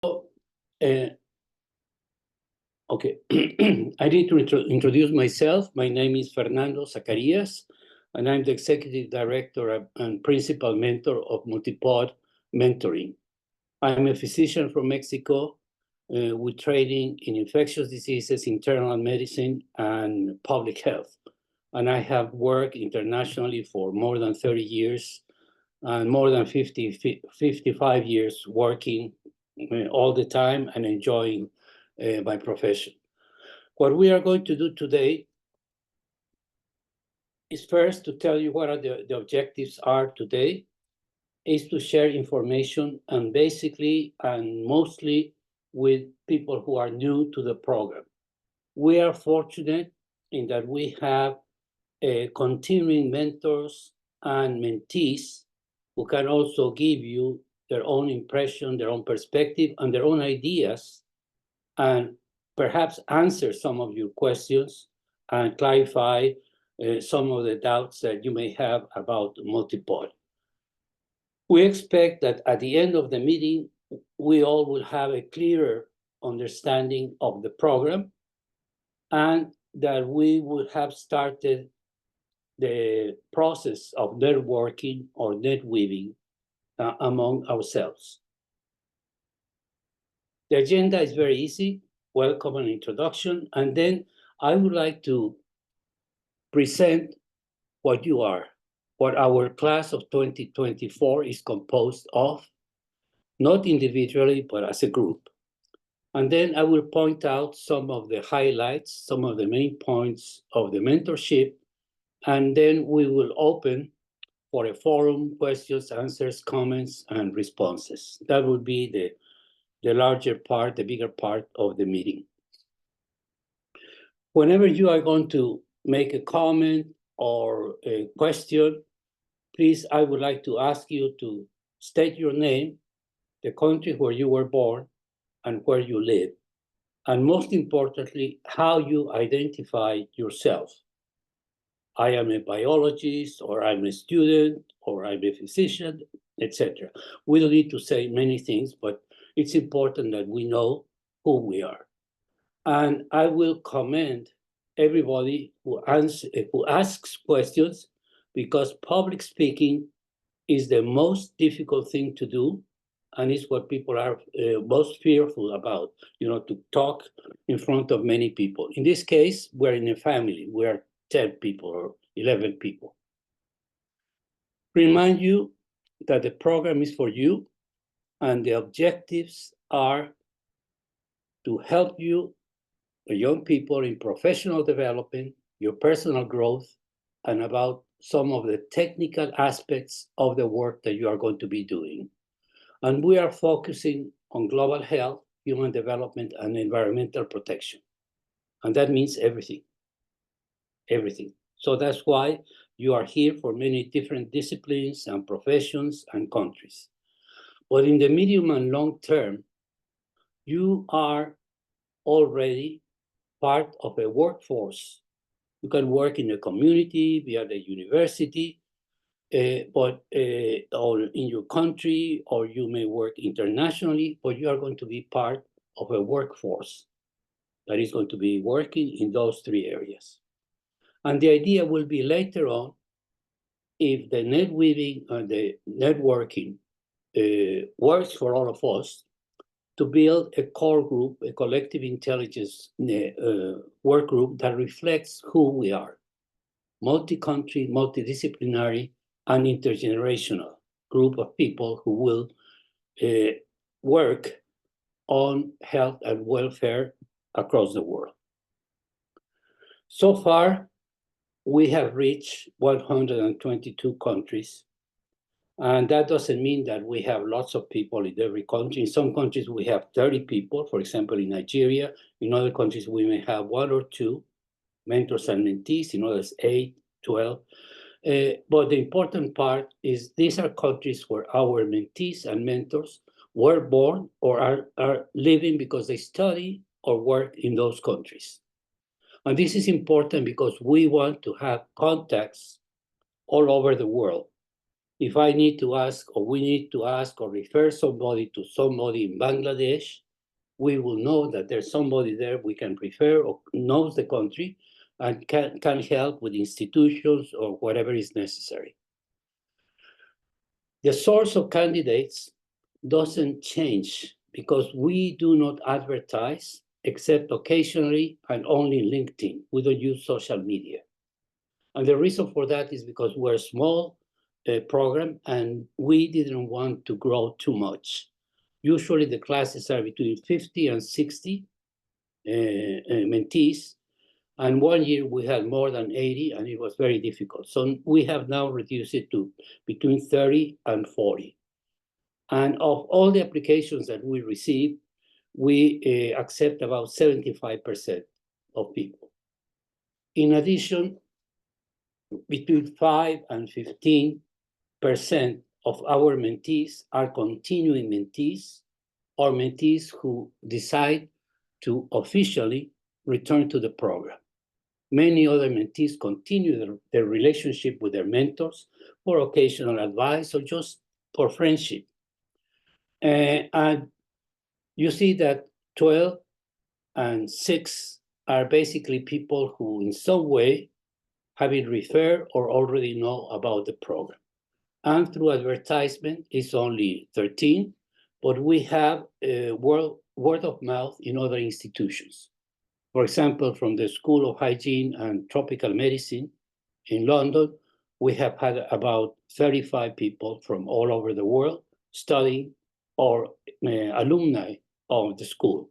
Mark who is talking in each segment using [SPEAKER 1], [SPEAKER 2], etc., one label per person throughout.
[SPEAKER 1] Uh, okay, I need to introduce myself. My name is Fernando Zacarias, and I'm the Executive Director and Principal Mentor of MultiPOD Mentoring. I'm a physician from Mexico with training in infectious diseases, internal medicine, and public health. And I have worked internationally for more than 30 years and more than 55 years working all the time and enjoying my profession. What we are going to do today is first to tell you what are the objectives are today, is to share information and basically and mostly with people who are new to the program. We are fortunate in that we have continuing mentors and mentees who can also give you their own impression, their own perspective, and their own ideas, and perhaps answer some of your questions and clarify some of the doubts that you may have about MultiPOD. We expect that at the end of the meeting, we all will have a clearer understanding of the program and that we would have started the process of networking or net weaving among ourselves. The agenda is very easy, welcome and introduction, and then I would like to present what you are, what our class of 2024 is composed of, not individually, but as a group. And then I will point out some of the highlights, some of the main points of the mentorship, and then we will open for a forum, questions, answers, comments, and responses. That will be the larger part, the bigger part of the meeting. Whenever you are going to make a comment or a question, please, I would like to ask you to state your name, the country where you were born, and where you live, and most importantly, how you identify yourself. I am a biologist, or I'm a student, or I'm a physician, etc. We don't need to say many things, but it's important that we know who we are. And I will commend everybody who asks questions, because public speaking is the most difficult thing to do, and it's what people are most fearful about, to talk in front of many people. In this case, we're in a family. We're 10 people or 11 people. Remind you that the program is for you, and the objectives are to help you, the young people, in professional development, your personal growth, and about some of the technical aspects of the work that you are going to be doing. And we are focusing on global health, human development, and environmental protection. And that means everything, everything. So that's why you are here for many different disciplines and professions and countries. But in the medium and long term, you are already part of a workforce. You can work in a community, via the university, or in your country, or you may work internationally, but you are going to be part of a workforce that is going to be working in those three areas. And the idea will be later on, if the net weaving and the networking works for all of us, to build a core group, a collective intelligence work group that reflects who we are: multi-country, multidisciplinary, and intergenerational group of people who will work on health and welfare across the world. So far, we have reached 122 countries. And that doesn't mean that we have lots of people in every country. In some countries, we have 30 people, for example, in Nigeria. In other countries, we may have 1 or 2 mentors and mentees, in others 8, 12. But the important part is these are countries where our mentees and mentors were born or are living because they study or work in those countries. And this is important because we want to have contacts all over the world. If I need to ask, or we need to ask or refer somebody to somebody in Bangladesh, we will know that there's somebody there we can refer or knows the country and can help with institutions or whatever is necessary. The source of candidates doesn't change because we do not advertise except occasionally and only LinkedIn. We don't use social media. And the reason for that is because we're a small program and we didn't want to grow too much. Usually the classes are between 50 and 60 mentees. And 1 year we had more than 80 and it was very difficult. So we have now reduced it to between 30 and 40. And of all the applications that we receive, we accept about 75% of people. In addition, between 5 and 15% of our mentees are continuing mentees or mentees who decide to officially return to the program. Many other mentees continue their relationship with their mentors for occasional advice or just for friendship. And you see that 12 and 6 are basically people who in some way have been referred or already know about the program. And through advertisement, it's only 13, but we have word of mouth in other institutions. For example, from the School of Hygiene and Tropical Medicine in London, we have had about 35 people from all over the world studying or alumni of the school.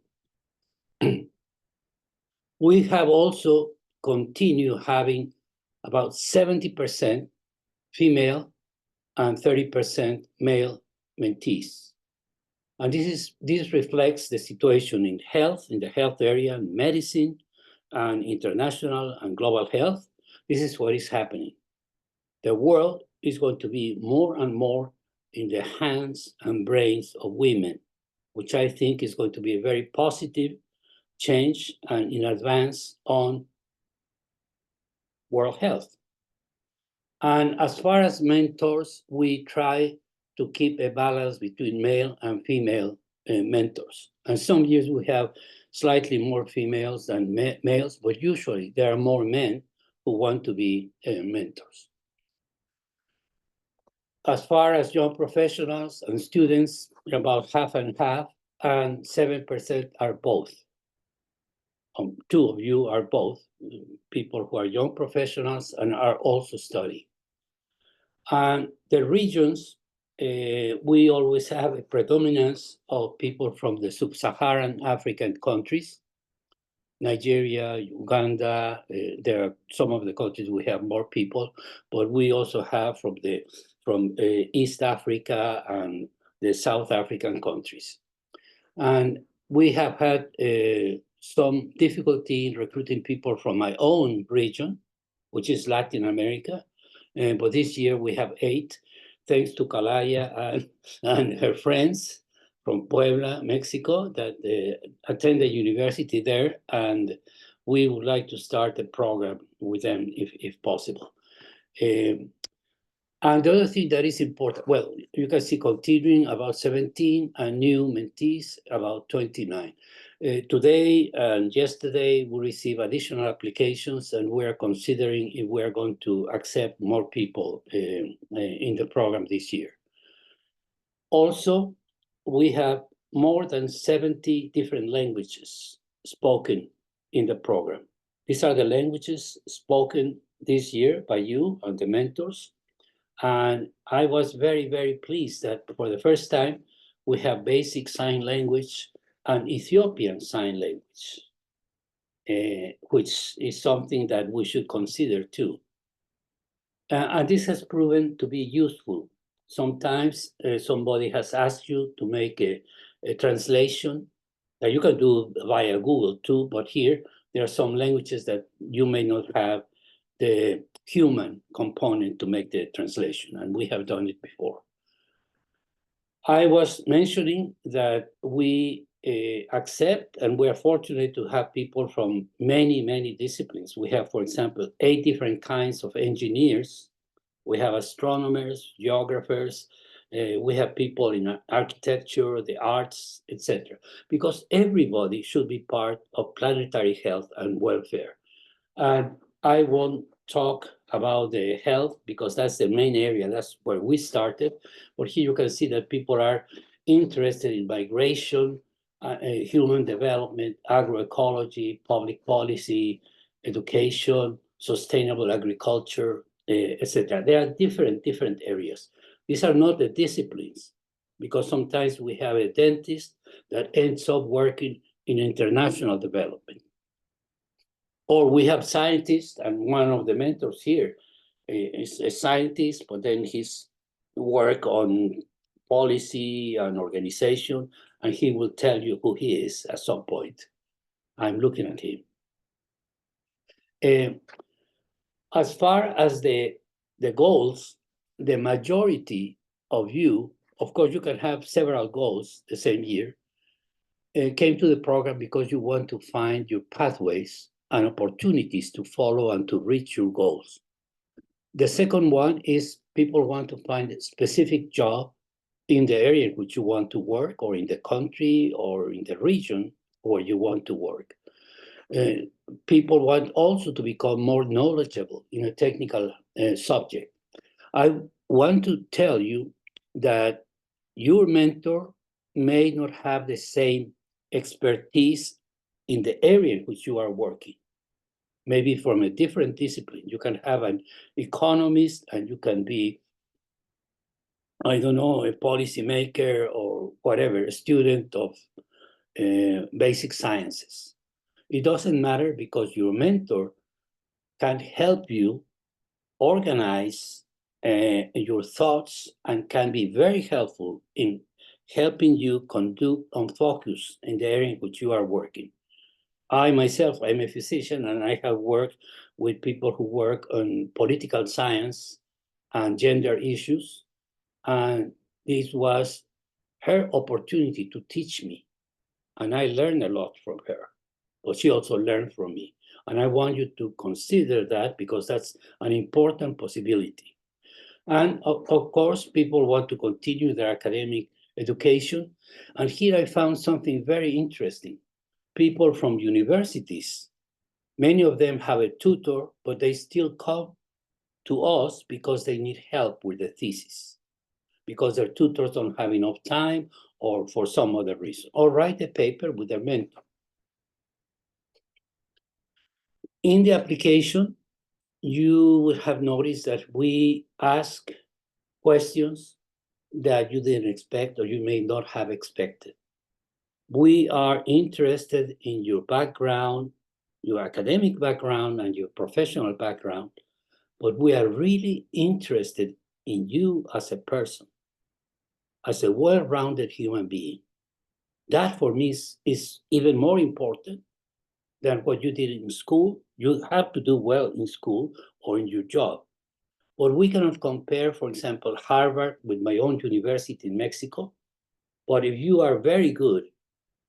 [SPEAKER 1] We have also continued having about 70% female and 30% male mentees. And this reflects the situation in health, in the health area, medicine, and international and global health. This is what is happening. The world is going to be more and more in the hands and brains of women, which I think is going to be a very positive change and in advance on world health. And as far as mentors, we try to keep a balance between male and female mentors. And some years we have slightly more females than males, but usually there are more men who want to be mentors. As far as young professionals and students, about half and half, and 7% are both. 2 of you are both people who are young professionals and are also studying. And the regions, we always have a predominance of people from the sub-Saharan African countries, Nigeria, Uganda. There are some of the countries we have more people, but we also have from East Africa and the South African countries. And we have had some difficulty in recruiting people from my own region, which is Latin America. But this year we have 8, thanks to Calaya and her friends from Puebla, Mexico, that attend the university there. And we would like to start a program with them if possible. And the other thing that is important, well, you can see continuing about 17 and new mentees about 29. Today and yesterday, we received additional applications and we're considering if we're going to accept more people in the program this year. Also, we have more than 70 different languages spoken in the program. These are the languages spoken this year by you and the mentors. And I was very, very pleased that for the first time, we have basic sign language and Ethiopian Sign Language, which is something that we should consider too. And this has proven to be useful. Sometimes somebody has asked you to make a translation that you can do via Google too, but here there are some languages that you may not have the human component to make the translation, and we have done it before. I was mentioning that we accept, and we are fortunate to have people from many, many disciplines. We have, for example, 8 different kinds of engineers We have astronomers, geographers, we have people in architecture, the arts, etc. Because everybody should be part of planetary health and welfare. And I won't talk about the health because that's the main area. That's where we started. But here you can see that people are interested in migration, human development, agroecology, public policy, education, sustainable agriculture, etc. There are different areas. These are not the disciplines, because sometimes we have a dentist that ends up working in international development. Or we have scientists, and one of the mentors here is a scientist, but then he's work on policy and organization, and he will tell you who he is at some point. I'm looking at him. As far as the goals, the majority of you, of course, you can have several goals the same year, came to the program because you want to find your pathways and opportunities to follow and to reach your goals. The second one is people want to find a specific job in the area in which you want to work, or in the country, or in the region where you want to work. People want also to become more knowledgeable in a technical subject. I want to tell you that your mentor may not have the same expertise in the area in which you are working. Maybe from a different discipline. You can have an economist, and you can be, I don't know, a policymaker or whatever, a student of basic sciences. It doesn't matter, because your mentor can help you organize your thoughts and can be very helpful in helping you conduct and focus in the area in which you are working. I myself, I'm a physician, and I have worked with people who work on political science and gender issues. And this was her opportunity to teach me. And I learned a lot from her, but she also learned from me. And I want you to consider that, because that's an important possibility. And of course, people want to continue their academic education. And here I found something very interesting. People from universities, many of them have a tutor, but they still come to us because they need help with the thesis, because their tutors don't have enough time, or for some other reason, or write a paper with their mentor. In the application, you will have noticed that we ask questions that you didn't expect, or you may not have expected. We are interested in your background, your academic background, and your professional background, but we are really interested in you as a person, as a well-rounded human being. That for me is even more important than what you did in school. You have to do well in school or in your job. But we cannot compare, for example, Harvard with my own university in Mexico. But if you are very good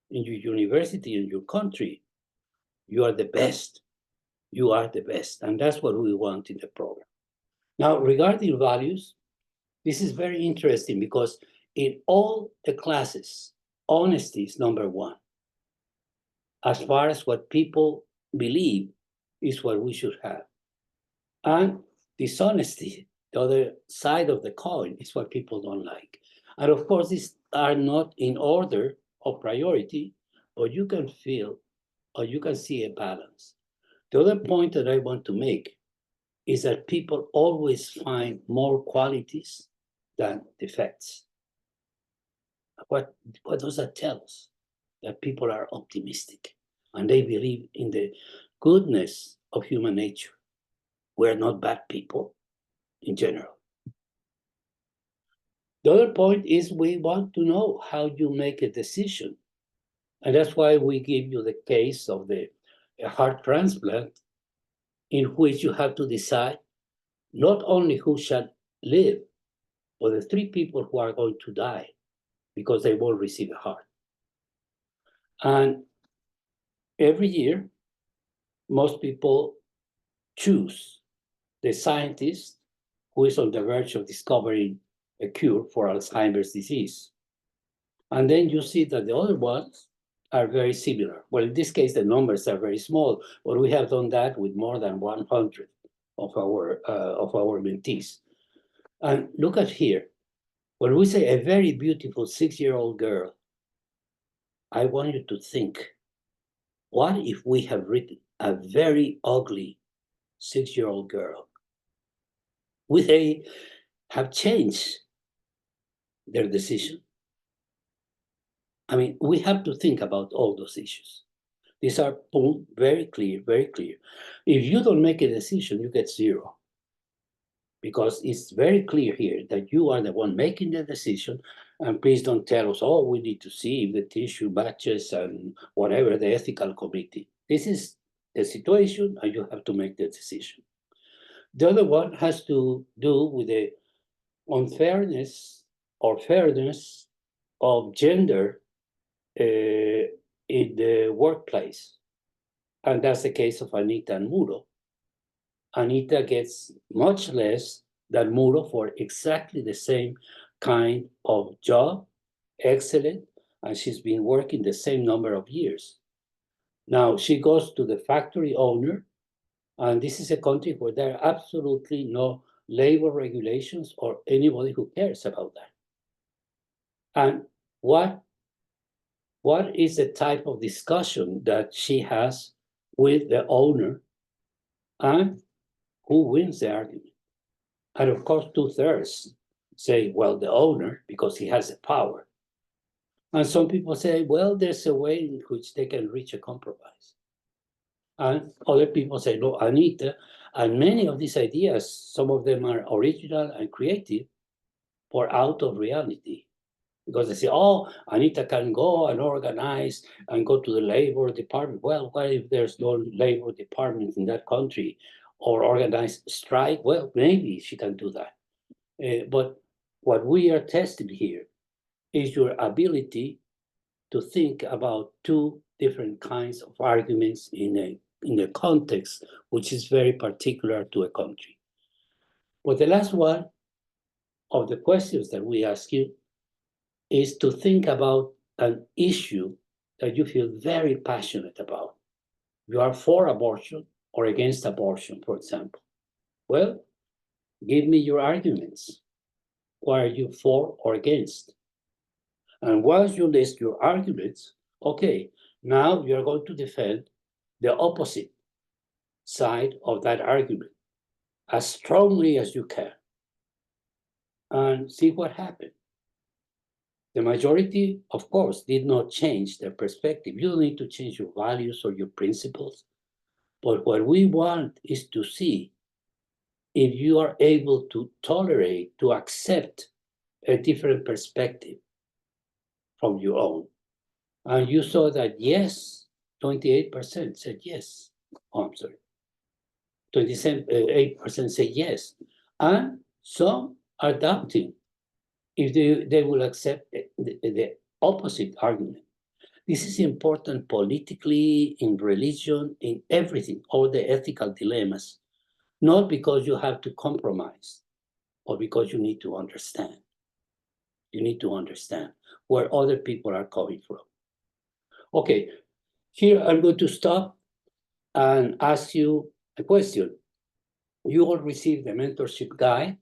[SPEAKER 1] in your university, in your country, you are the best. You are the best. And that's what we want in the program. Now, regarding values, this is very interesting, because in all the classes, honesty is number one. As far as what people believe is what we should have. And dishonesty, the other side of the coin, is what people don't like. And of course, these are not in order of priority, but you can feel, or you can see a balance. The other point that I want to make is that people always find more qualities than defects. What does that tell us? That people are optimistic, and they believe in the goodness of human nature. We're not bad people in general. The other point is we want to know how you make a decision. And that's why we give you the case of the heart transplant, in which you have to decide not only who shall live, but the 3 people who are going to die because they won't receive a heart. And every year, most people choose the scientist who is on the verge of discovering a cure for Alzheimer's disease. And then you see that the other ones are very similar. Well, in this case, the numbers are very small, but we have done that with more than 100 of our mentees. And look at here. When we say a very beautiful 6-year-old girl, I want you to think, what if we have written a very ugly 6-year-old girl? Would they have changed their decision? I mean, we have to think about all those issues. These are boom, very clear, very clear. If you don't make a decision, you get 0. Because it's very clear here that you are the one making the decision, and please don't tell us, oh, we need to see if the tissue matches and whatever, the ethical committee. This is the situation, and you have to make the decision. The other one has to do with the unfairness or fairness of gender in the workplace. And that's the case of Anita and Muro. Anita gets much less than Muro for exactly the same kind of job, excellent, and she's been working the same number of years. Now, she goes to the factory owner, and this is a country where there are absolutely no labor regulations or anybody who cares about that. And what is the type of discussion that she has with the owner, and who wins the argument? And of course, 2/3 say, well, the owner, because he has the power. And some people say, well, there's a way in which they can reach a compromise. And other people say, no, Anita. And many of these ideas, some of them are original and creative, but out of reality. Because they say, oh, Anita can go and organize and go to the labor department. Well, what if there's no labor department in that country, or organize strike? Well, maybe she can do that. But what we are testing here is your ability to think about 2 different kinds of arguments in a context which is very particular to a country. But the last one of the questions that we ask you is to think about an issue that you feel very passionate about. You are for abortion or against abortion, for example. Well, give me your arguments. What are you for or against? And once you list your arguments, okay, now you're going to defend the opposite side of that argument as strongly as you can, and see what happened. The majority, of course, did not change their perspective. You don't need to change your values or your principles. But what we want is to see if you are able to tolerate, to accept a different perspective from your own. And you saw that yes, 28% said yes. Oh, I'm sorry. 28% said yes. And some are doubting if they will accept the opposite argument. This is important politically, in religion, in everything, all the ethical dilemmas, not because you have to compromise, or because you need to understand. You need to understand where other people are coming from. Okay, here I'm going to stop and ask you a question. You all received the mentorship guide,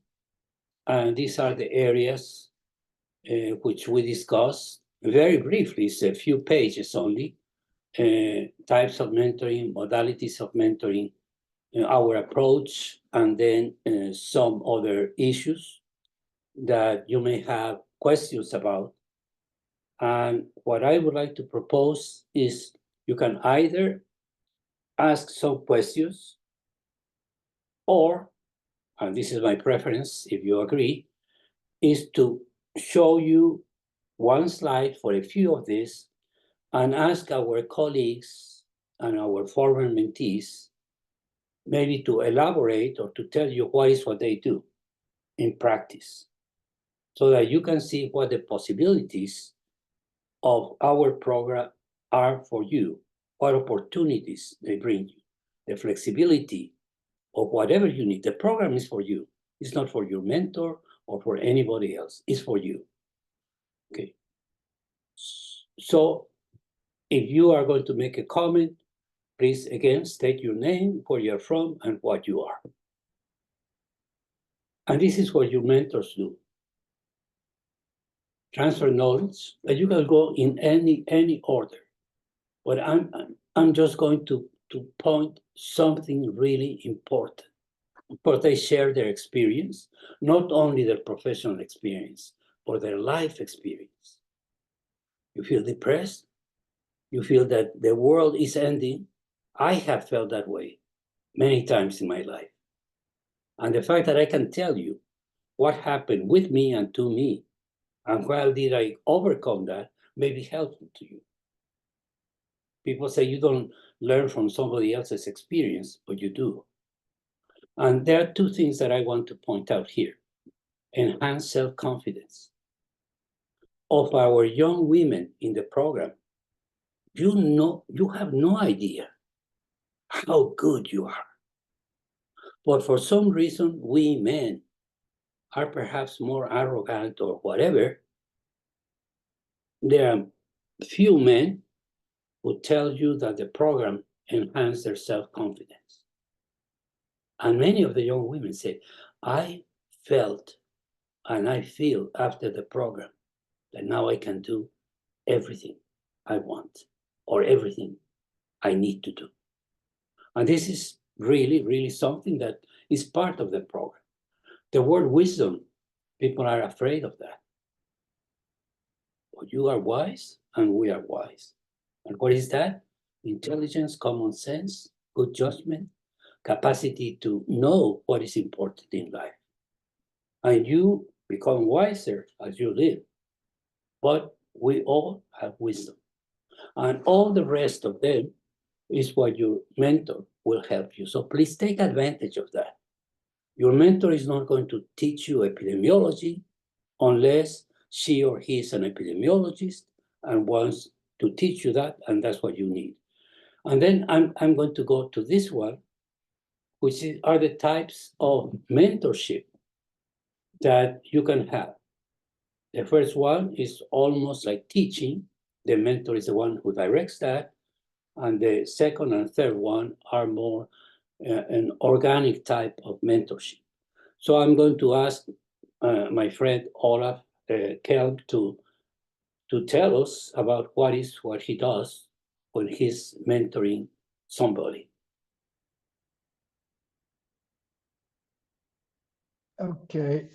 [SPEAKER 1] and these are the areas which we discussed very briefly. It's a few pages only. Types of mentoring, modalities of mentoring, our approach, and then some other issues that you may have questions about. And what I would like to propose is you can either ask some questions, or, and this is my preference, if you agree, is to show you one slide for a few of these and ask our colleagues and our former mentees maybe to elaborate or to tell you what they do in practice, so that you can see what the possibilities of our program are for you, what opportunities they bring you, the flexibility of whatever you need. The program is for you. It's not for your mentor or for anybody else. It's for you. Okay. So if you are going to make a comment, please again state your name, where you're from, and what you are. And this is what your mentors do. Transfer knowledge, and you can go in any order. But I'm just going to point something really important. But they share their experience, not only their professional experience, but their life experience. You feel depressed? You feel that the world is ending? I have felt that way many times in my life. And the fact that I can tell you what happened with me and to me, and how did I overcome that, may be helpful to you. People say you don't learn from somebody else's experience, but you do. And there are two things that I want to point out here. Enhance self-confidence. Of our young women in the program, you have no idea how good you are. But for some reason, we men are perhaps more arrogant or whatever. There are few men who tell you that the program enhances their self-confidence. And many of the young women say, I felt and I feel after the program that now I can do everything I want or everything I need to do. And this is really, really something that is part of the program. The word wisdom, people are afraid of that. But you are wise and we are wise. And what is that? Intelligence, common sense, good judgment, capacity to know what is important in life. And you become wiser as you live. But we all have wisdom. And all the rest of them is what your mentor will help you. So please take advantage of that. Your mentor is not going to teach you epidemiology unless she or he is an epidemiologist and wants to teach you that, and that's what you need. And then I'm going to go to this one, which are the types of mentorship that you can have. The first one is almost like teaching. The mentor is the one who directs that. And the second and third one are more an organic type of mentorship. So I'm going to ask my friend Olaf Kelm to tell us about what he does when he's mentoring somebody.
[SPEAKER 2] Okay.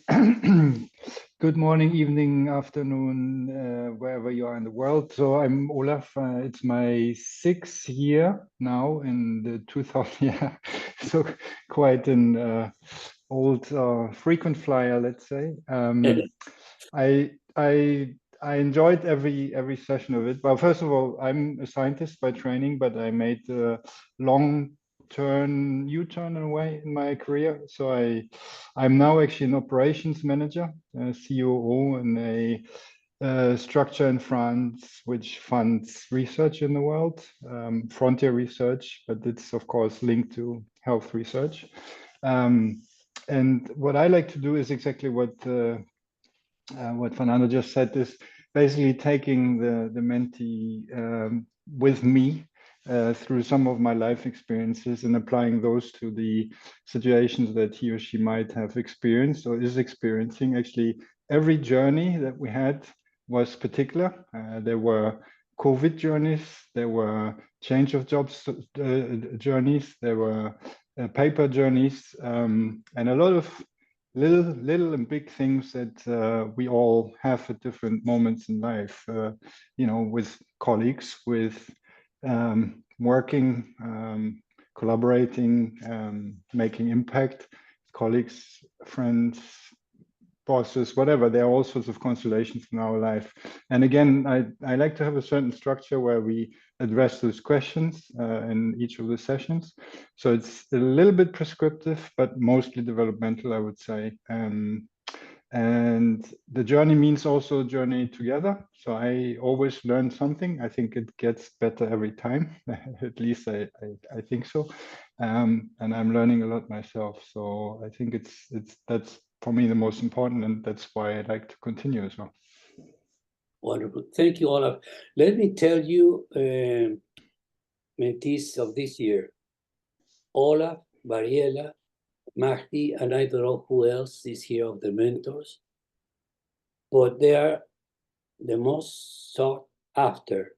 [SPEAKER 2] Good morning, evening, afternoon, wherever you are in the world. So I'm Olaf. It's my 6th year now in the 2000. Yeah, so quite an old frequent flyer, let's say. I enjoyed every session of it. Well, first of all, I'm a scientist by training, but I made a long U-turn in a way in my career. So I'm now actually an operations manager, COO in a structure in France which funds research in the world, frontier research, but it's of course linked to health research. And what I like to do is exactly what Fernando just said, is basically taking the mentee with me through some of my life experiences and applying those to the situations that he or she might have experienced or is experiencing. Actually, every journey that we had was particular. There were COVID journeys, there were change of jobs journeys, there were paper journeys, and a lot of little and big things that we all have at different moments in life, with colleagues, with working, collaborating, making impact, colleagues, friends, bosses, whatever. There are all sorts of constellations in our life. And again, I like to have a certain structure where we address those questions in each of the sessions. So it's a little bit prescriptive, but mostly developmental, I would say. And the journey means also a journey together. So I always learn something. I think it gets better every time. At least I think so. And I'm learning a lot myself. So I think that's for me the most important, and that's why I like to continue as well.
[SPEAKER 1] Wonderful. Thank you, Olaf. Let me tell you, mentees of this year, Olaf, Mariela, Mahdi, and I don't know who else is here of the mentors, but they are the most sought after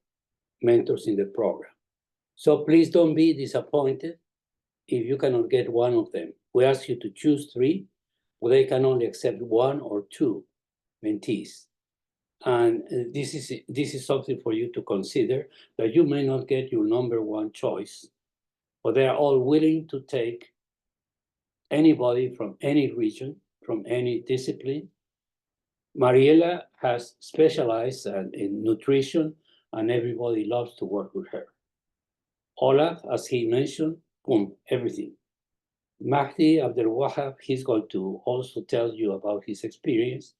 [SPEAKER 1] mentors in the program. So please don't be disappointed if you cannot get one of them. We ask you to choose 3, but they can only accept 1 or 2 mentees. And this is something for you to consider, that you may not get your number 1 choice, but they are all willing to take anybody from any region, from any discipline. Mariela has specialized in nutrition, and everybody loves to work with her. Olaf, as he mentioned, everything. Mahdi Abdel Wahab, he's going to also tell you about his experience.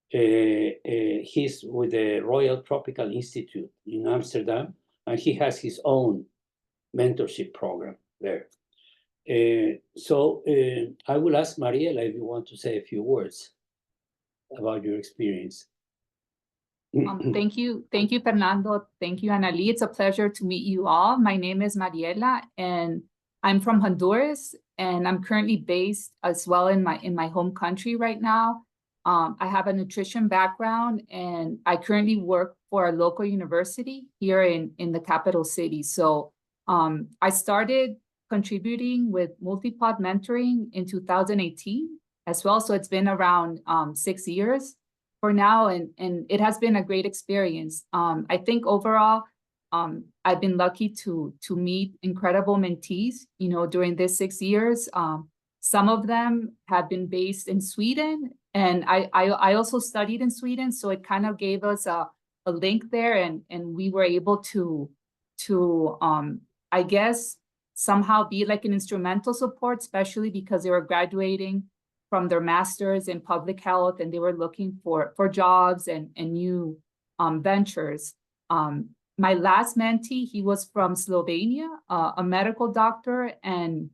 [SPEAKER 1] He's with the Royal Tropical Institute in Amsterdam, and he has his own mentorship program there. So I will ask Mariela if you want to say a few words about your experience.
[SPEAKER 3] Thank you, Fernando. Thank you, Annalie. It's a pleasure to meet you all. My name is Mariela, and I'm from Honduras, and I'm currently based as well in my home country right now. I have a nutrition background, and I currently work for a local university here in the capital city. So I started contributing with MultiPOD mentoring in 2018 as well. So it's been around 6 years for now, and it has been a great experience. I think overall, I've been lucky to meet incredible mentees, during this 6 years. Some of them have been based in Sweden, and I also studied in Sweden, so it kind of gave us a link there, and we were able to I guess somehow be like an instrumental support, especially because they were graduating from their masters in public health, and they were looking for jobs and new ventures. My last mentee, he was from Slovenia, a medical doctor, and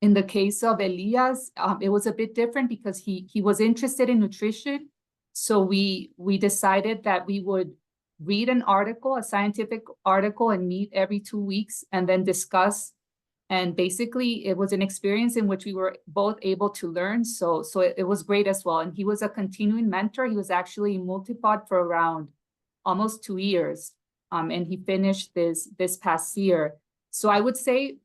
[SPEAKER 3] in the case of Elias, it was a bit different because he was interested in nutrition. So we decided that we would read an article, a scientific article, and meet every 2 weeks and then discuss. And basically, it was an experience in which we were both able to learn. So it was great as well. And he was a continuing mentor. He was actually in MultiPOD for around almost 2 years. And he finished this past year. So I would say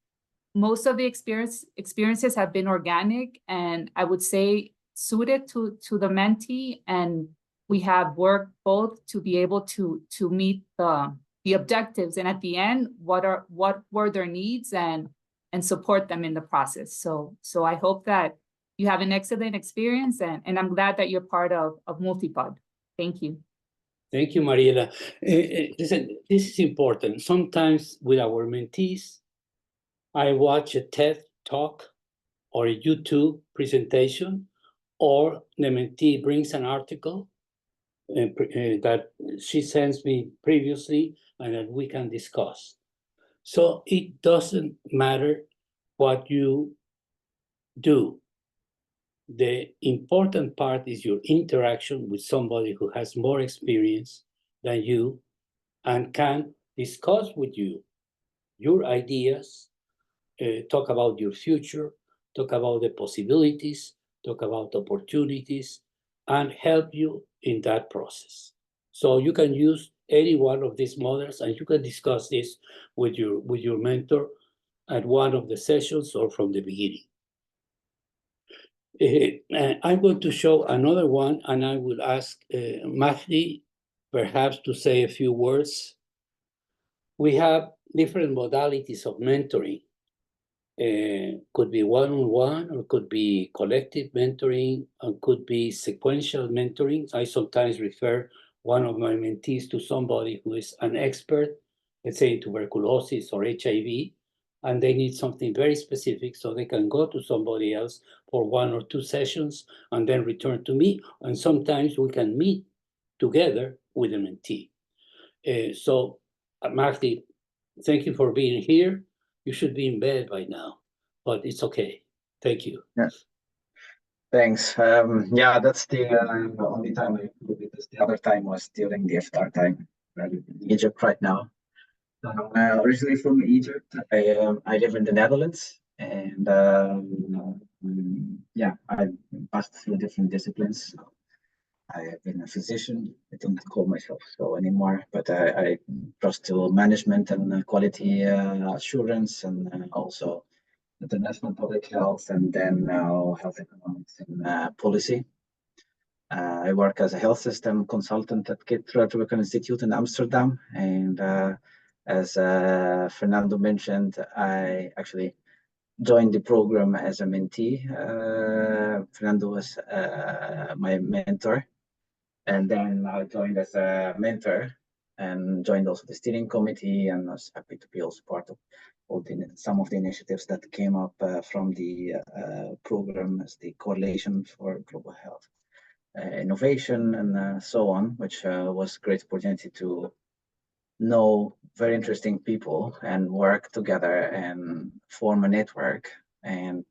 [SPEAKER 3] most of the experiences have been organic, and I would say suited to the mentee. And we have worked both to be able to meet the objectives, and at the end, what were their needs, and support them in the process. So I hope that you have an excellent experience, and I'm glad that you're part of MultiPOD. Thank you.
[SPEAKER 1] Thank you, Mariela. Listen, this is important. Sometimes with our mentees, I watch a TED talk or a YouTube presentation, or the mentee brings an article that she sends me previously and that we can discuss. So it doesn't matter what you do. The important part is your interaction with somebody who has more experience than you and can discuss with you your ideas, talk about your future, talk about the possibilities, talk about opportunities, and help you in that process. So you can use any one of these models, and you can discuss this with your mentor at one of the sessions or from the beginning. I'm going to show another one, and I will ask Mahdi perhaps to say a few words. We have different modalities of mentoring. Could be one-on-one, or could be collective mentoring, and could be sequential mentoring. I sometimes refer one of my mentees to somebody who is an expert, let's say in tuberculosis or HIV, and they need something very specific, so they can go to somebody else for 1 or 2 sessions and then return to me. And sometimes we can meet together with a mentee. So, Mahdi, thank you for being here. You should be in bed by now, but it's okay. Thank you.
[SPEAKER 4] Yeah. Thanks. Yeah, that's the only time I do it. The other time was during the iftar time. I'm in Egypt right now. I'm originally from Egypt. I live in the Netherlands, and yeah, I passed through different disciplines. I have been a physician. I don't call myself so anymore, but I trust to management and quality assurance, and also international public health, and then now health economics and policy. I work as a health system consultant at KIT Rotary Institute in Amsterdam, and as Fernando mentioned, I actually joined the program as a mentee. Fernando was my mentor, and then I joined as a mentor and joined also the steering committee, and was happy to be also part of some of the initiatives that came up from the program as the Coalition for Global Health Innovation and so on, which was a great opportunity to know very interesting people and work together and form a network. And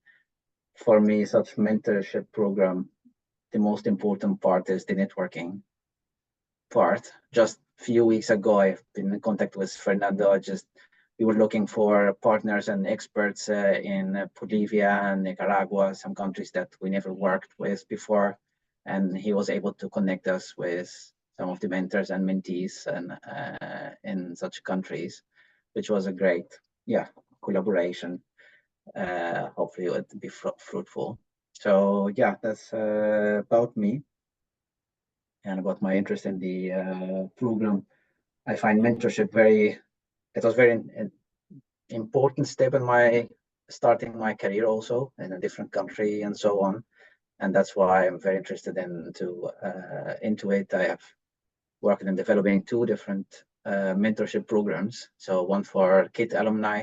[SPEAKER 4] for me, such mentorship program, the most important part is the networking part. Just a few weeks ago, I've been in contact with Fernando. We were looking for partners and experts in Bolivia and Nicaragua, some countries that we never worked with before. And he was able to connect us with some of the mentors and mentees and in such countries, which was a great, collaboration. Hopefully it would be fruitful. So yeah, that's about me and about my interest in the program. I find mentorship it was very important step in starting my career also in a different country and so on. And that's why I'm very interested into it. I have worked in developing 2 different mentorship programs. So one for KIT alumni.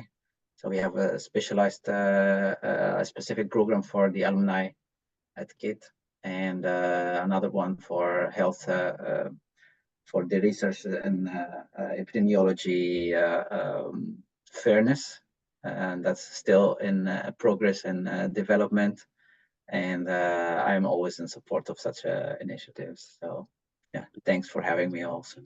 [SPEAKER 4] So we have a specialized, a specific program for the alumni at KIT, and another one for health, for the research and epidemiology fairness. And that's still in progress and development. And I'm always in support of such initiatives. So yeah, thanks for having me also.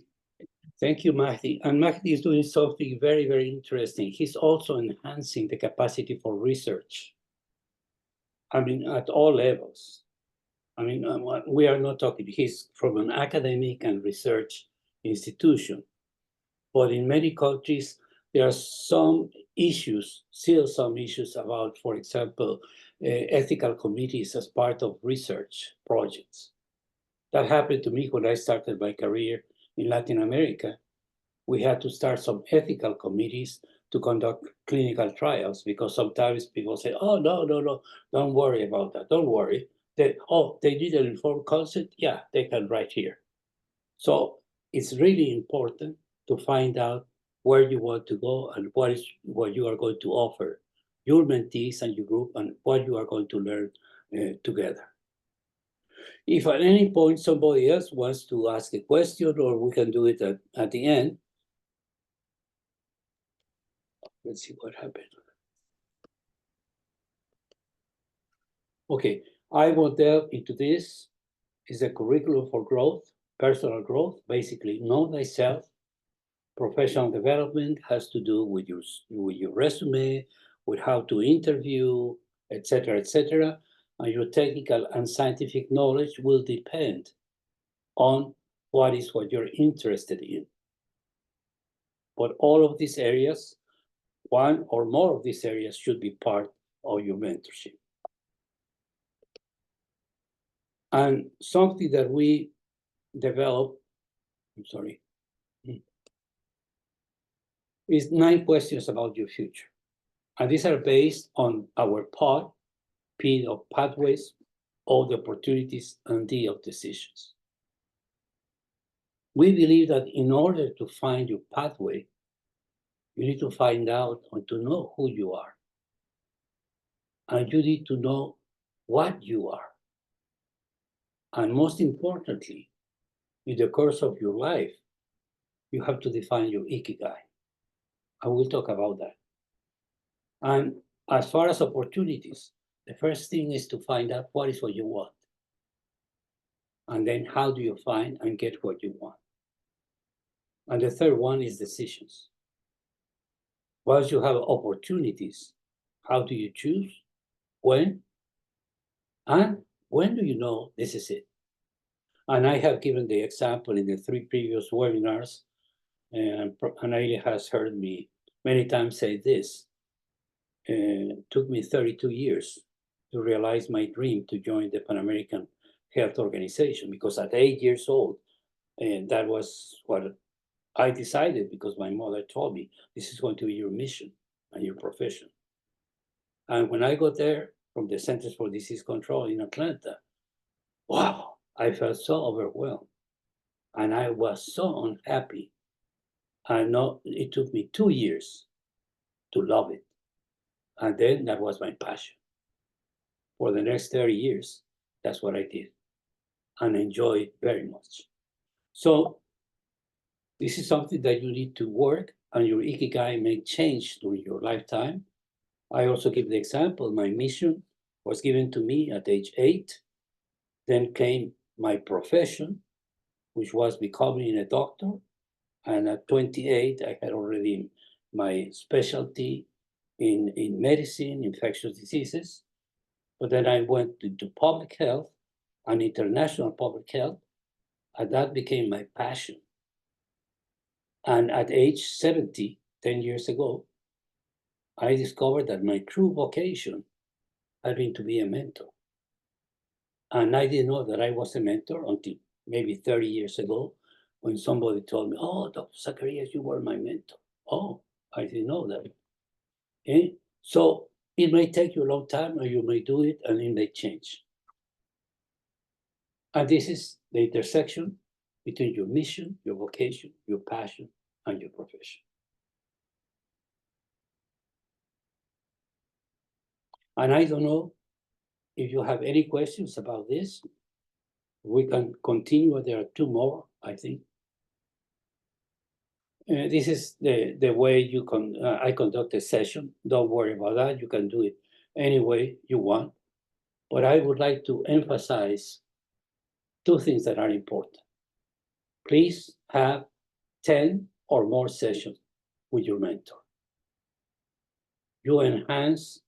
[SPEAKER 1] Thank you, Mahdi. And Mahdi is doing something very, very interesting. He's also enhancing the capacity for research. I mean, at all levels. I mean, we are not talking, he's from an academic and research institution. But in many countries, there are some issues, still some issues about, for example, ethical committees as part of research projects. That happened to me when I started my career in Latin America. We had to start some ethical committees to conduct clinical trials, because sometimes people say, oh, no, don't worry about that, don't worry. They need an informed consent? Yeah, they can write here. So it's really important to find out where you want to go and what you are going to offer your mentees and your group, and what you are going to learn together. If at any point somebody else wants to ask a question, or we can do it at the end. Let's see what happened. Okay, I will delve into this. Is a curriculum for growth, personal growth, basically know thyself. Professional development has to do with your resume, with how to interview, etc., etc. And your technical and scientific knowledge will depend on what you're interested in. But all of these areas, one or more of these areas, should be part of your mentorship. And something that we develop, is 9 questions about your future. And these are based on our POD, P of pathways, O the opportunities, and D of decisions. We believe that in order to find your pathway, You need to find out or to know who you are. And you need to know what you are. And most importantly, in the course of your life, you have to define your ikigai. I will talk about that. And as far as opportunities, the first thing is to find out what is what you want. And then how do you find and get what you want? And the third one is decisions. Once you have opportunities, how do you choose? When? And when do you know this is it? And I have given the example in the 3 previous webinars, and Anaili has heard me many times say this. It took me 32 years to realize my dream to join the Pan American Health Organization, because at 8 years old, and that was what I decided, because my mother told me, this is going to be your mission and your profession. And when I got there from the Centers for Disease Control in Atlanta, wow, I felt so overwhelmed. And I was so unhappy. I know it took me 2 years to love it. And then that was my passion. For the next 30 years, that's what I did and enjoy it very much. So this is something that you need to work, and your ikigai may change during your lifetime. I also give the example, my mission was given to me at age 8. Then came my profession, which was becoming a doctor. And at 28, I had already my specialty in medicine, infectious diseases. But then I went into public health and international public health, and that became my passion. And at age 70, 10 years ago, I discovered that my true vocation had been to be a mentor. And I didn't know that I was a mentor until maybe 30 years ago, when somebody told me, oh, Dr. Zacharias, you were my mentor. Oh, I didn't know that. Okay? So it may take you a long time, or you may do it and it may change. And this is the intersection between your mission, your vocation, your passion, and your profession. And I don't know if you have any questions about this. We can continue. There are 2 more, I think. This is the way you can, I conduct a session. Don't worry about that. You can do it any way you want. But I would like to emphasize 2 things that are important. Please have 10 or more sessions with your mentor. You enhance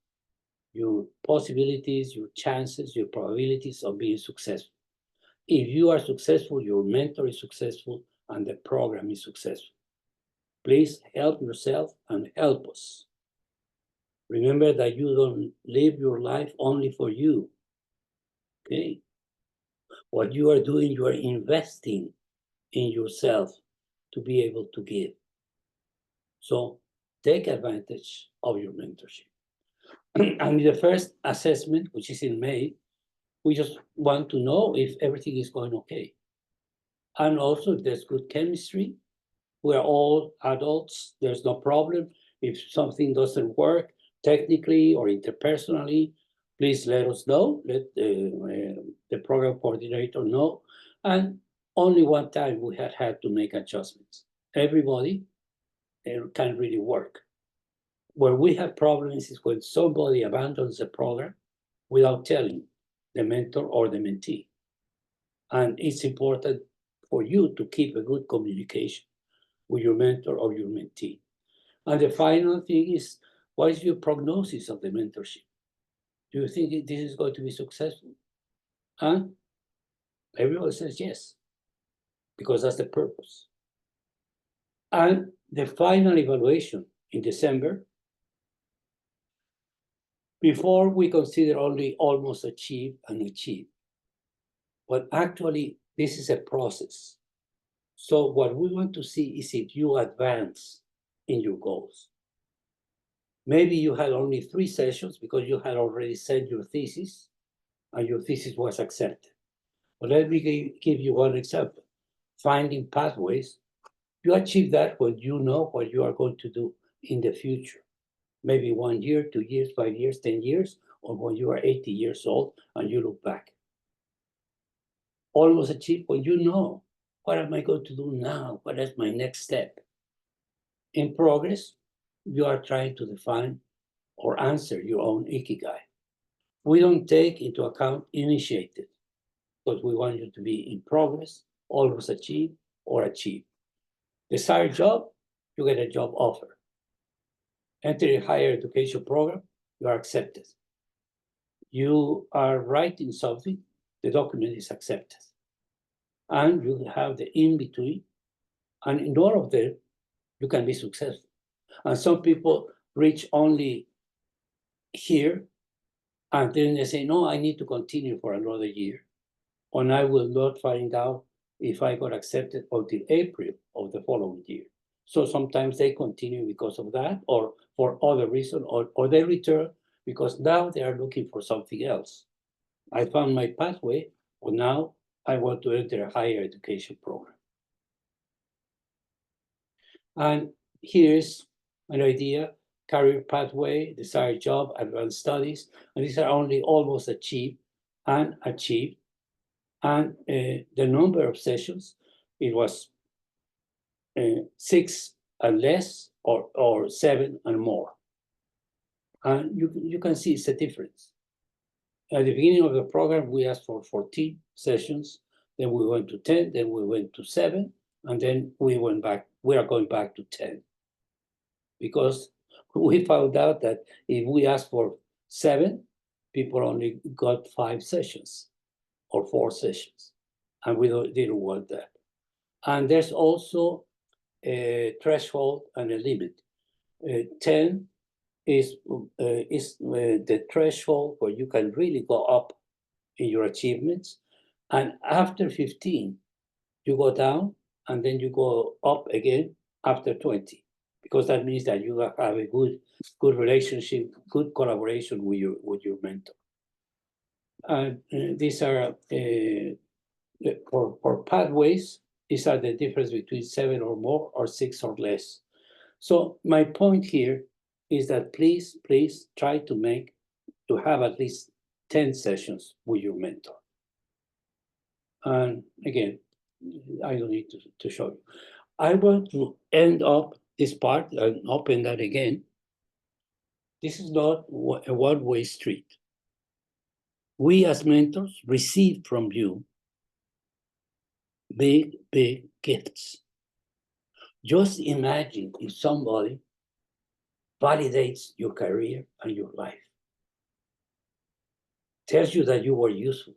[SPEAKER 1] your possibilities, your chances, your probabilities of being successful. If you are successful, your mentor is successful, and the program is successful. Please help yourself and help us. Remember that you don't live your life only for you. Okay? What you are doing, you are investing in yourself to be able to give. So take advantage of your mentorship. And the first assessment, which is in May, we just want to know if everything is going okay. And also if there's good chemistry. We're all adults, there's no problem. If something doesn't work technically or interpersonally, please let us know, let the program coordinator know. And only one time we had to make adjustments. Everybody can really work. Where we have problems is when somebody abandons the program without telling the mentor or the mentee. And it's important for you to keep a good communication with your mentor or your mentee. And the final thing is, what is your prognosis of the mentorship? Do you think this is going to be successful? And everyone says yes, because that's the purpose. And the final evaluation in December, before we consider only almost achieved and achieved. But actually, this is a process. So what we want to see is if you advance in your goals. Maybe you had only 3 sessions because you had already sent your thesis and your thesis was accepted. But let me give you one example. Finding pathways. You achieve that when you know what you are going to do in the future. Maybe 1 year, 2 years, 5 years, 10 years, or when you are 80 years old and you look back. Almost achieved when you know, what am I going to do now? What is my next step? In progress, you are trying to define or answer your own ikigai. We don't take into account initiated, because we want you to be in progress, almost achieved, or achieve. Desired job, you get a job offer. Enter a higher education program, you are accepted. You are writing something, the document is accepted. And you have the in-between, and in all of them, you can be successful. And some people reach only here, and then they say, no, I need to continue for another year. And I will not find out if I got accepted until April of the following year. So sometimes they continue because of that, or for other reason, or they return because now they are looking for something else. I found my pathway, but now I want to enter a higher education program. And here's an idea: career pathway, desired job, advanced studies, and these are only almost achieved and achieved. And the number of sessions, it was 6 and less, or 7 and more. And you can see it's a difference. At the beginning of the program, we asked for 14 sessions, then we went to 10, then we went to 7, and then we went back. We are going back to 10. Because we found out that if we asked for 7, people only got 5 sessions or 4 sessions, and we didn't want that. And there's also a threshold and a limit. 10 is the threshold where you can really go up in your achievements. And after 15, you go down, and then you go up again after 20, because that means that you have a good relationship, good collaboration with your mentor. And these are for pathways. These are the difference between 7 or more, or 6 or less. So my point here is that please try to have at least 10 sessions with your mentor. And again, I don't need to show you. I want to end up this part and open that again. This is not a one-way street. We as mentors receive from you big gifts. Just imagine if somebody validates your career and your life, tells you that you were useful,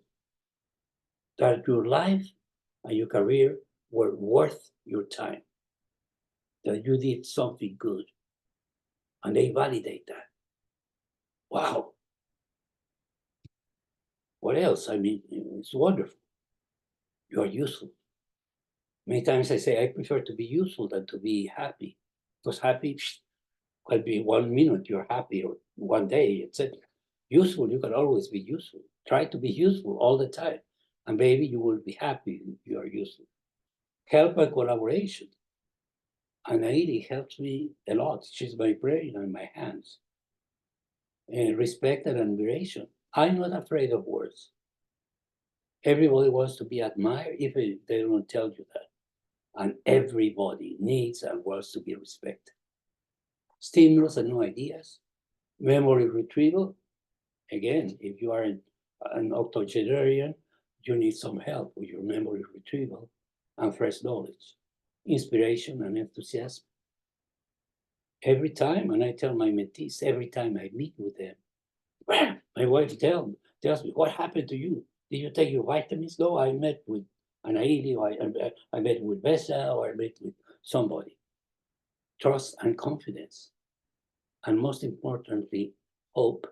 [SPEAKER 1] that your life and your career were worth your time, that you did something good, and they validate that. Wow. What else? I mean, it's wonderful. You are useful. Many times I say I prefer to be useful than to be happy, because happy could be 1 minute you're happy, or 1 day, etc. Useful, you can always be useful. Try to be useful all the time, and maybe you will be happy if you are useful. Help and collaboration. And Aili helps me a lot. She's my brain and my hands. And respect and admiration. I'm not afraid of words. Everybody wants to be admired, even if they don't tell you that. And everybody needs and wants to be respected. Stimulus and new ideas. Memory retrieval. Again, if you are an octogenarian, you need some help with your memory retrieval and fresh knowledge. Inspiration and enthusiasm. Every time, and I tell my mentees, every time I meet with them, my wife tells me, what happened to you? Did you take your vitamins? No, I met with Anaili, or I met with Bessa, or I met with somebody. Trust and confidence. And most importantly, hope.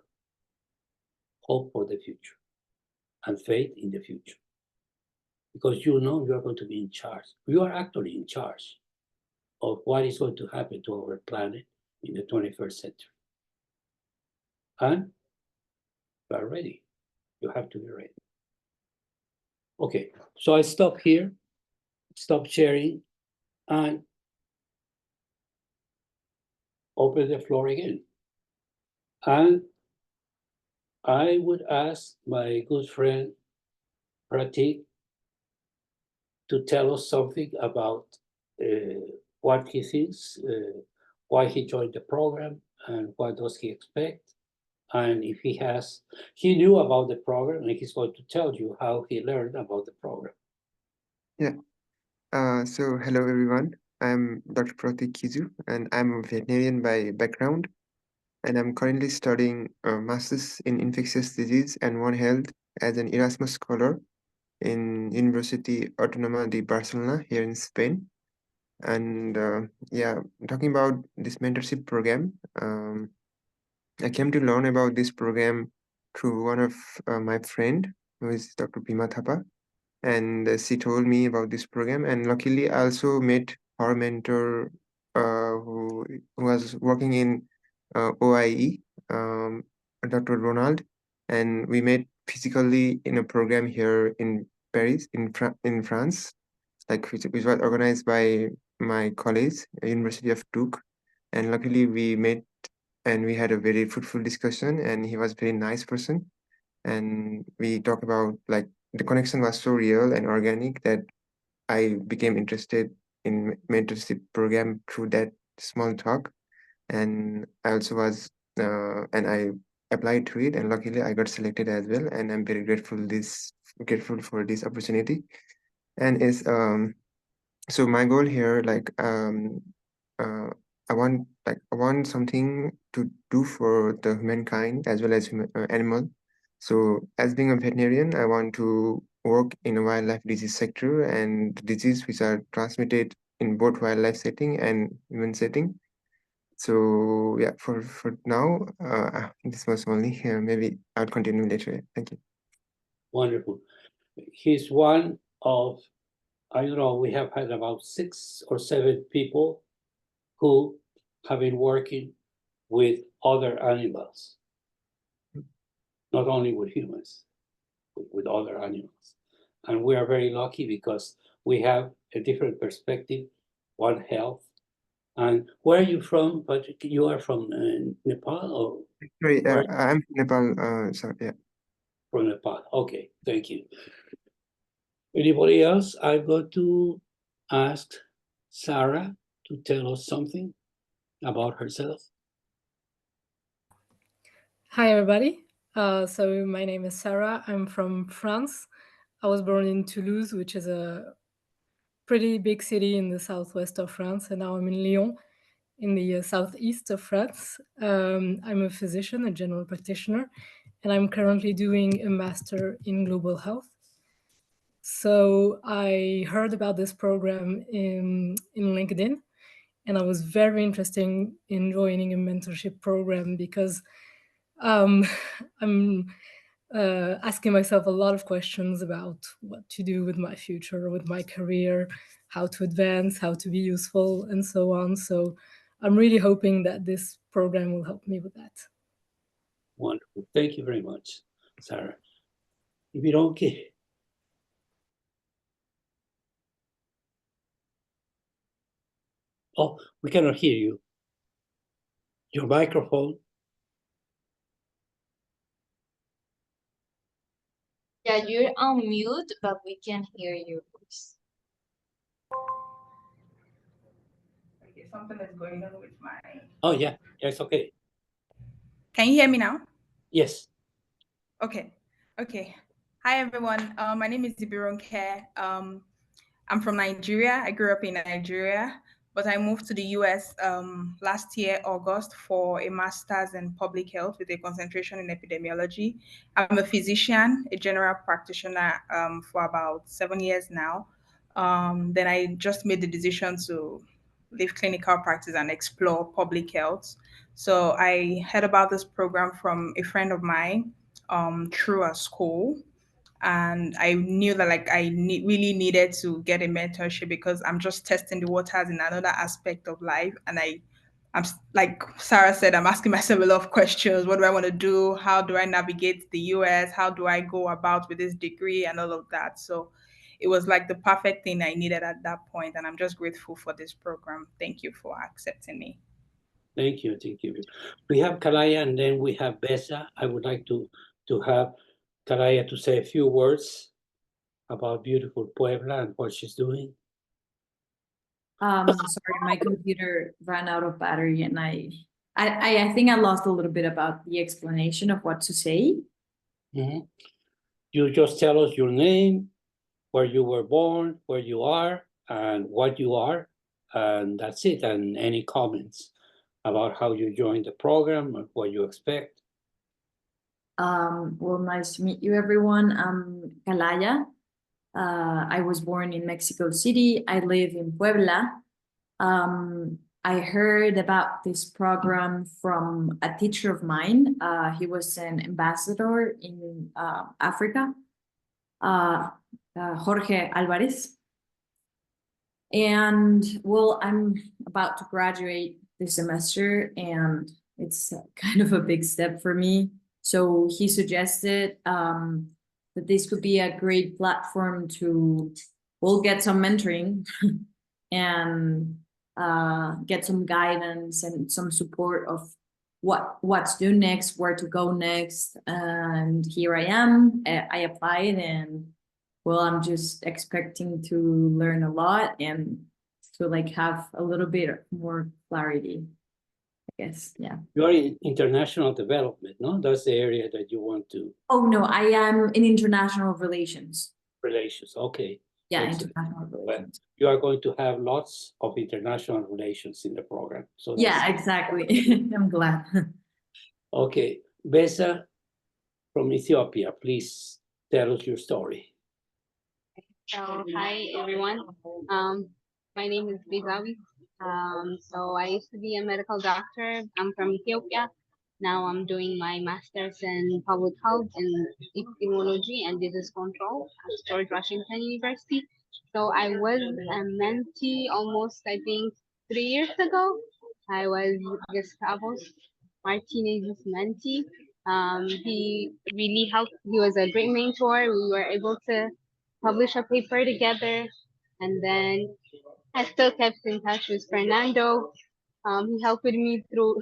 [SPEAKER 1] Hope for the future. And faith in the future. Because you know you are going to be in charge. You are actually in charge of what is going to happen to our planet in the 21st century. And you are ready. You have to be ready. Okay, so I stop here, stop sharing, and open the floor again. And I would ask my good friend Pratik to tell us something about what he thinks, why he joined the program, and what does he expect. And if he knew about the program, and he's going to tell you how he learned about the program.
[SPEAKER 5] Yeah. So hello everyone. I'm Dr. Pratik Kizu, and I'm a veterinarian by background, and I'm currently studying a master's in infectious disease and One Health as an Erasmus scholar in University Autónoma de Barcelona here in Spain. And yeah, talking about this mentorship program, I came to learn about this program through one of my friend, who is Dr. Bhima Thapa, and she told me about this program. And luckily, I also met her mentor, who was working in OIE, Dr. Ronald, and we met physically in a program here in Paris, in France, like which was organized by my college, University of Duke. And luckily, we met and we had a very fruitful discussion. And he was a very nice person, and we talked about, like, the connection was so real and organic that I became interested in mentorship program through that small talk. And I also was and I applied to it, and luckily I got selected as well, and I'm very grateful for this opportunity. And is so my goal here, like, uh I want something to do for the humankind as well as animal. So as being a veterinarian, I want to work in a wildlife disease sector and disease which are transmitted in both wildlife setting and human setting. So yeah, for now, this was only here. Maybe I'll continue later. Thank you.
[SPEAKER 1] Wonderful. He's one of, I don't know, we have had about 6 or 7 people who have been working with other animals, not only with humans, with other animals. And we are very lucky because we have a different perspective, One Health. And where are you from, Patrick? You are from Nepal or?
[SPEAKER 5] Sorry,
[SPEAKER 1] Where-
[SPEAKER 5] I'm from Nepal. Sorry, yeah.
[SPEAKER 1] From Nepal. Okay, thank you. Anybody else? I'm going to ask Sarah to tell us something about herself.
[SPEAKER 6] Hi, everybody. So my name is Sarah. I'm from France. I was born in Toulouse, which is a pretty big city in the southwest of France, and now I'm in Lyon, in the southeast of France. I'm a physician, a general practitioner, and I'm currently doing a master in global health. So I heard about this program in LinkedIn, and I was very interested in joining a mentorship program because I'm asking myself a lot of questions about what to do with my future, with my career, how to advance, how to be useful, and so on. So I'm really hoping that this program will help me with that.
[SPEAKER 1] Wonderful. Thank you very much, Sarah. If you don't care. Oh, we cannot hear you. Your microphone.
[SPEAKER 7] Yeah, you're on mute, but we can hear your voice.
[SPEAKER 8] Okay, something is going on with my.
[SPEAKER 1] Oh, yeah, it's okay.
[SPEAKER 8] Can you hear me now?
[SPEAKER 1] Yes.
[SPEAKER 8] Okay. Hi everyone. My name is Ibironke. I'm from Nigeria. I grew up in Nigeria, but I moved to the US last year, August, for a master's in public health with a concentration in epidemiology. I'm a physician, a general practitioner for about 7 years now. Then I just made the decision to leave clinical practice and explore public health. So I heard about this program from a friend of mine through a school, and I knew that, like, really needed to get a mentorship because I'm just testing the waters in another aspect of life. And I'm like Sarah said, I'm asking myself a lot of questions. What do I want to do? How do I navigate the US? How do I go about with this degree and all of that? So it was like the perfect thing I needed at that point, and I'm just grateful for this program. Thank you for accepting me.
[SPEAKER 1] Thank you, thank you. We have Kalaya and then we have Besa. I would like to have Kalaya to say a few words about beautiful Puebla and what she's doing.
[SPEAKER 9] Sorry, my computer ran out of battery and I think I lost a little bit about the explanation of what to say.
[SPEAKER 1] Mm-hmm. You just tell us your name, where you were born, where you are, and what you are, and that's it. And any comments about how you joined the program and what you expect.
[SPEAKER 9] Well, nice to meet you, everyone. I'm Kalaya. I was born in Mexico City. I live in Puebla. I heard about this program from a teacher of mine. He was an ambassador in Africa, Jorge Alvarez. And well, I'm about to graduate this semester, and it's kind of a big step for me. So he suggested that this could be a great platform to, well, get some mentoring and get some guidance and some support of what to do next, where to go next. And here I am. I applied, and well, I'm just expecting to learn a lot and to like have a little bit more clarity, I guess. Yeah.
[SPEAKER 1] You're in international development, no? That's the area that you want to.
[SPEAKER 9] Oh no, I am in international relations.
[SPEAKER 1] Relations, okay.
[SPEAKER 9] Yeah,
[SPEAKER 1] Excellent.
[SPEAKER 9] international relations.
[SPEAKER 1] But you are going to have lots of international relations in the program. So
[SPEAKER 9] yeah, exactly. I'm glad.
[SPEAKER 1] Okay, Besa from Ethiopia, please tell us your story.
[SPEAKER 10] So hi everyone. My name is Bizawi. So I used to be a medical doctor. I'm from Ethiopia. Now I'm doing my master's in public health and epidemiology and disease control at George Washington University. So I was a mentee almost, I think, 3 years ago. I was Gustavo's Martinez's mentee. He really helped. He was a great mentor. We were able to publish a paper together, and then I still kept in touch with Fernando. He helped me through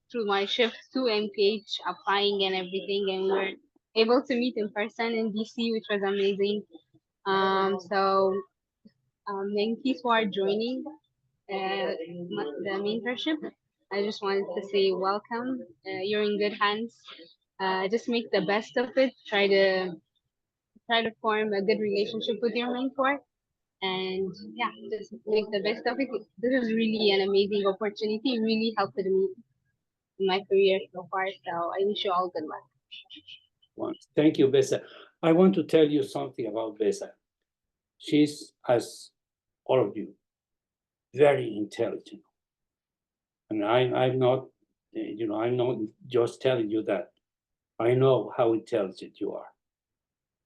[SPEAKER 10] through my shift to MPH, applying and everything, and we were able to meet in person in DC, which was amazing. Mentees who are joining the mentorship, I just wanted to say welcome. You're in good hands. Just make the best of it. Try to form a good relationship with your mentor, and yeah, just make the best of it. This is really an amazing opportunity. It really helped me in my career so far. So I wish you all good luck.
[SPEAKER 1] Thank you, Besa. I want to tell you something about Besa. She's, as all of you, very intelligent. And I'm not, I'm not just telling you that. I know how intelligent you are.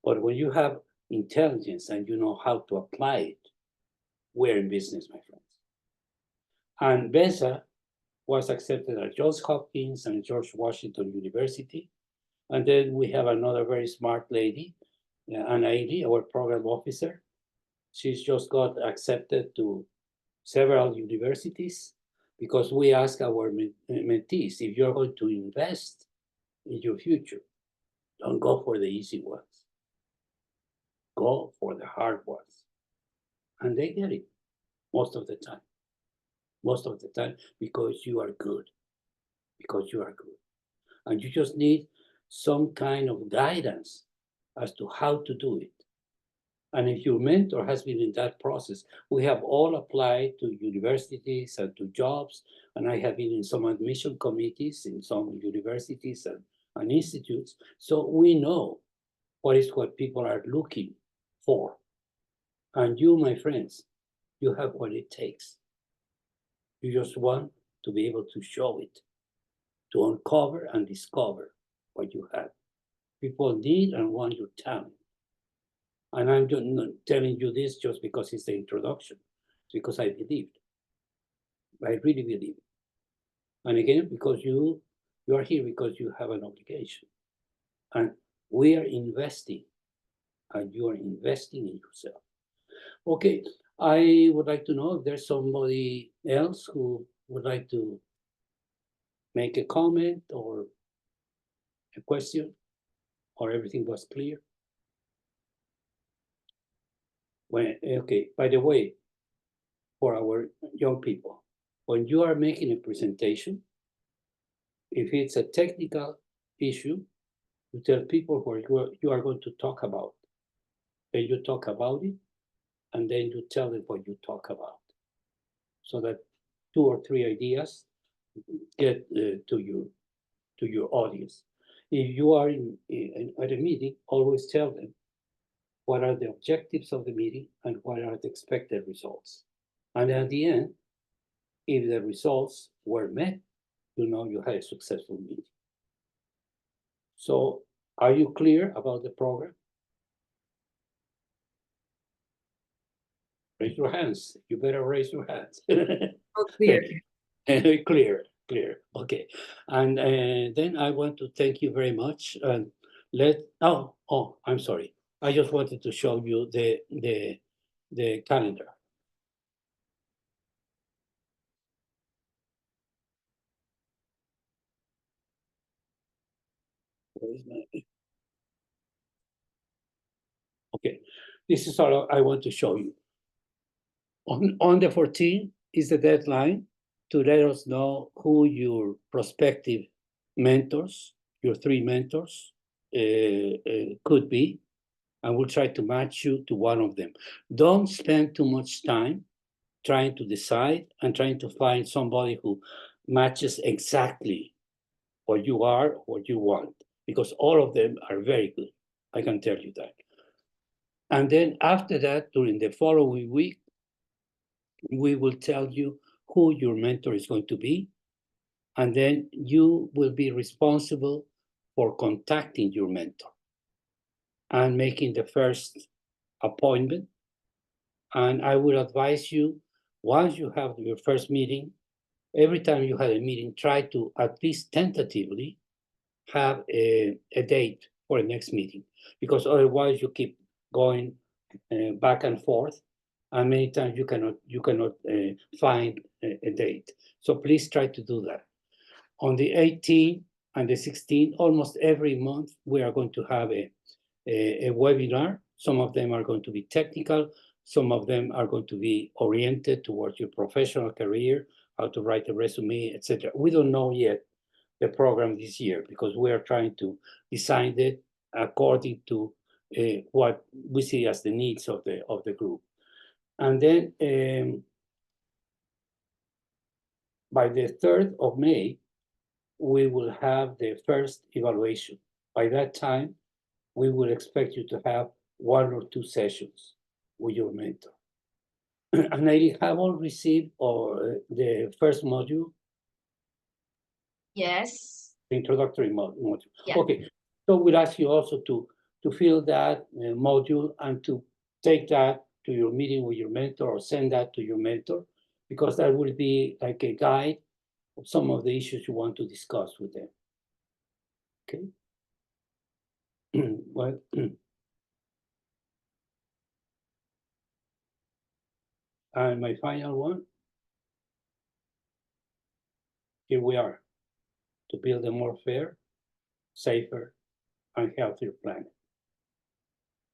[SPEAKER 1] But when you have intelligence and you know how to apply it, we're in business, my friends. And Besa was accepted at Johns Hopkins and George Washington University. And then we have another very smart lady, Anna Ely, our program officer. She's just got accepted to several universities because we ask our mentees, if you're going to invest in your future, don't go for the easy ones. Go for the hard ones. And they get it most of the time. Most of the time, because you are good. Because you are good. And you just need some kind of guidance as to how to do it. And if your mentor has been in that process, we have all applied to universities and to jobs, and I have been in some admission committees in some universities and institutes, so we know what people are looking for. And you, my friends, you have what it takes. You just want to be able to show it, to uncover and discover what you have. People need and want your talent. And I'm just not telling you this just because it's the introduction. It's because I believed. I really believe. And again, because you are here because you have an obligation. And we are investing, and you are investing in yourself. Okay, I would like to know if there's somebody else who would like to make a comment or a question, or everything was clear? Okay, by the way, for our young people, when you are making a presentation, if it's a technical issue, you tell people what you are going to talk about. Then you talk about it, and then you tell them what you talk about, so that 2 or 3 ideas get to your audience. If you are at a meeting, always tell them what are the objectives of the meeting and what are the expected results. And at the end, if the results were met, you know you had a successful meeting. So are you clear about the program? Raise your hands. You better raise your hands.
[SPEAKER 9] Oh, clear.
[SPEAKER 1] Clear. Okay. And then I want to thank you very much. And I'm sorry. I just wanted to show you the calendar. Where is my... Okay, this is all I want to show you. On the 14th is the deadline to let us know who your prospective mentors, your 3 mentors, could be, and we'll try to match you to one of them. Don't spend too much time trying to decide and trying to find somebody who matches exactly what you are, what you want, because all of them are very good. I can tell you that. And then after that, during the following week, we will tell you who your mentor is going to be. And then you will be responsible for contacting your mentor and making the first appointment. And I will advise you, once you have your first meeting, every time you have a meeting, try to at least tentatively have a date for the next meeting, because otherwise you keep going back and forth, and many times you cannot find a date. So please try to do that. On the 18th and the 16th, almost every month, we are going to have a webinar. Some of them are going to be technical. Some of them are going to be oriented towards your professional career, how to write a resume, etc. We don't know yet the program this year because we are trying to design it according to what we see as the needs of the group. And then by the 3rd of May, we will have the first evaluation. By that time, we will expect you to have 1 or 2 sessions with your mentor. And I have all received the first module.
[SPEAKER 7] Yes.
[SPEAKER 1] The introductory module.
[SPEAKER 7] Yeah.
[SPEAKER 1] Okay, so we'll ask you also to fill that module and to take that to your meeting with your mentor or send that to your mentor, because that will be like a guide of some of the issues you want to discuss with them. Okay. Well, and my final one, here we are, to build a more fair, safer, and healthier planet.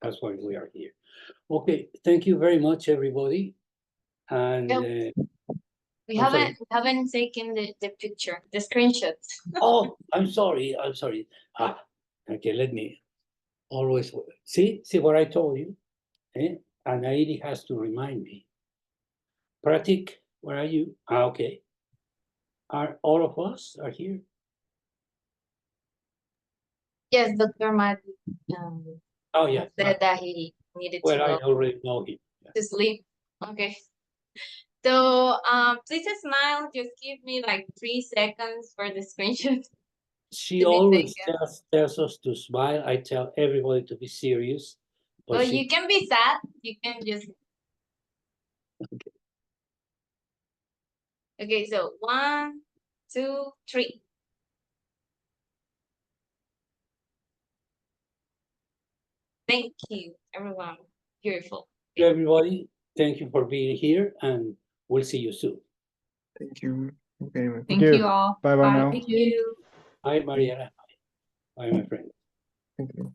[SPEAKER 1] That's why we are here. Okay, thank you very much, everybody. And
[SPEAKER 7] Yep. We
[SPEAKER 1] I'm sorry.
[SPEAKER 7] haven't taken the picture, the screenshot.
[SPEAKER 1] Oh, I'm sorry. Okay, let me always see what I told you. And Aidi has to remind me. Pratik, where are you? Okay. Are all of us are here?
[SPEAKER 7] Yes, Dr. Matt
[SPEAKER 1] Oh yeah.
[SPEAKER 7] said that he needed
[SPEAKER 1] Well,
[SPEAKER 7] to
[SPEAKER 1] I
[SPEAKER 7] go
[SPEAKER 1] already know him. Yeah.
[SPEAKER 7] to sleep. Okay. So please smile. Just give me like 3 seconds for the screenshot.
[SPEAKER 1] She
[SPEAKER 7] To be
[SPEAKER 1] always
[SPEAKER 7] taken.
[SPEAKER 1] tells us to smile. I tell everybody to be serious. But
[SPEAKER 7] Well, you can be sad. You can just. Okay, so 1, 2, 3. Thank you, everyone. Beautiful.
[SPEAKER 1] everybody, thank you for being here, and we'll see you soon.
[SPEAKER 5] Thank you. Thank you very much.
[SPEAKER 3] Thank you all.
[SPEAKER 2] Bye bye now.
[SPEAKER 9] Thank you.
[SPEAKER 1] Bye, Mariela. Bye, my friend.
[SPEAKER 5] Thank you.